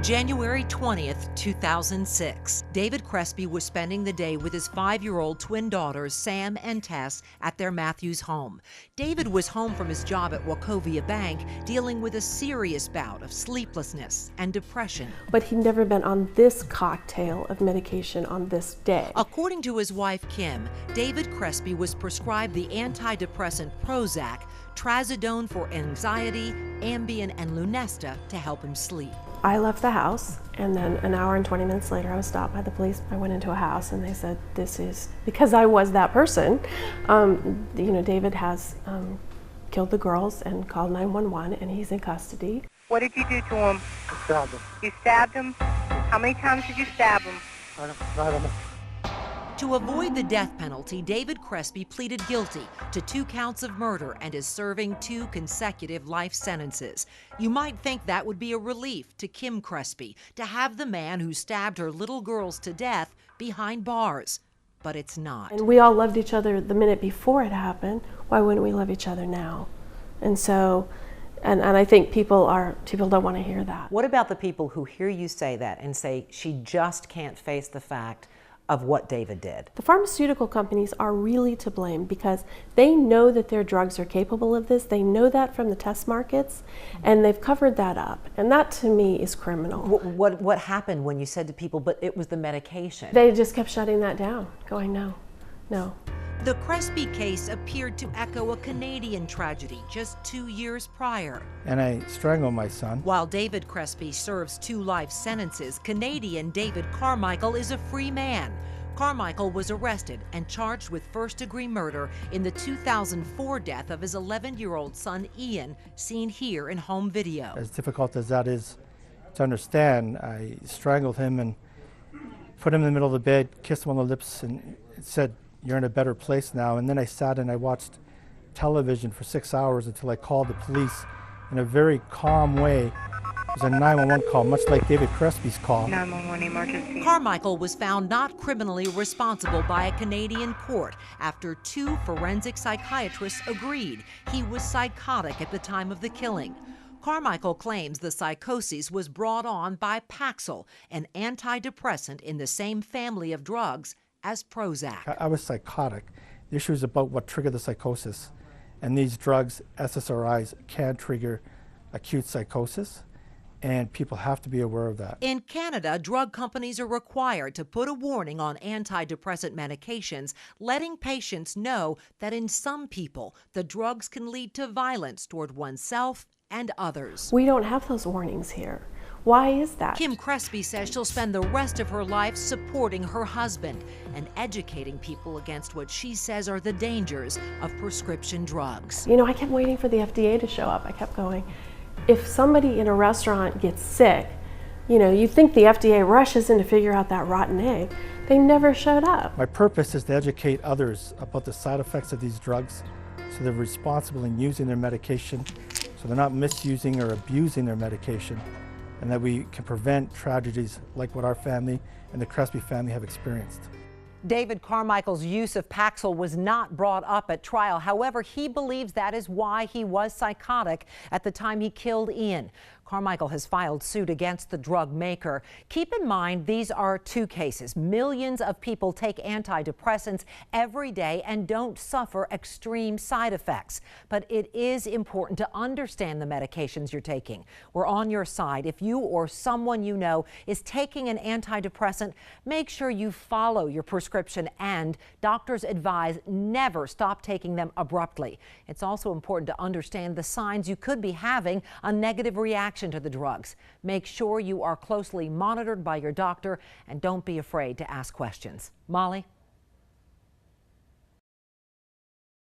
January 20th, 2006. David Crespi was spending the day with his 5-year-old twin daughters, Sam and Tess, at their Matthews home. David was home from his job at Wachovia Bank, dealing with a serious bout of sleeplessness and depression. But he'd never been on this cocktail of medication on this day. According to his wife, Kim, David Crespi was prescribed the antidepressant Prozac, trazodone for anxiety, Ambien, and Lunesta to help him sleep. I left the house, and then an hour and 20 minutes later I was stopped by the police. I went into a house and they said, this is, because I was that person, David has killed the girls and called 911 and he's in custody. What did you do to him? I stabbed him. You stabbed him? How many times did you stab him? I don't know. To avoid the death penalty, David Crespi pleaded guilty to 2 counts of murder and is serving 2 consecutive life sentences. You might think that would be a relief to Kim Crespi to have the man who stabbed her little girls to death behind bars, but it's not. And we all loved each other the minute before it happened. Why wouldn't we love each other now? And so, and I think people don't want to hear that. What about the people who hear you say that and say she just can't face the fact of what David did? The pharmaceutical companies are really to blame because they know that their drugs are capable of this. They know that from the test markets, and they've covered that up. And that, to me, is criminal. What happened when you said to people, but it was the medication? They just kept shutting that down, going, no, no. The Crespi case appeared to echo a Canadian tragedy just 2 years prior. And I strangled my son. While David Crespi serves 2 life sentences, Canadian David Carmichael is a free man. Carmichael was arrested and charged with first-degree murder in the 2004 death of his 11-year-old son Ian, seen here in home video. As difficult as that is to understand, I strangled him and put him in the middle of the bed, kissed him on the lips, and said, "You're in a better place now." And then I sat and I watched television for 6 hours until I called the police in a very calm way. It was a 911 call, much like David Crespi's call. 911 emergency. Carmichael was found not criminally responsible by a Canadian court after 2 forensic psychiatrists agreed he was psychotic at the time of the killing. Carmichael claims the psychosis was brought on by Paxil, an antidepressant in the same family of drugs as Prozac. I was psychotic. The issue is about what triggered the psychosis. And these drugs, SSRIs, can trigger acute psychosis, and people have to be aware of that. In Canada, drug companies are required to put a warning on antidepressant medications, letting patients know that in some people, the drugs can lead to violence toward oneself and others. We don't have those warnings here. Why is that? Kim Crespi says she'll spend the rest of her life supporting her husband and educating people against what she says are the dangers of prescription drugs. I kept waiting for the FDA to show up. I kept going, if somebody in a restaurant gets sick, you think the FDA rushes in to figure out that rotten egg. They never showed up. My purpose is to educate others about the side effects of these drugs so they're responsible in using their medication, so they're not misusing or abusing their medication, and that we can prevent tragedies like what our family and the Crespi family have experienced. David Carmichael's use of Paxil was not brought up at trial. However, he believes that is why he was psychotic at the time he killed Ian. Carmichael has filed suit against the drug maker. Keep in mind, these are 2 cases. Millions of people take antidepressants every day and don't suffer extreme side effects. But it is important to understand the medications you're taking. We're on your side. If you or someone you know is taking an antidepressant, make sure you follow your prescription, and doctors advise never stop taking them abruptly. It's also important to understand the signs you could be having a negative reaction to the drugs. Make sure you are closely monitored by your doctor and don't be afraid to ask questions. Molly?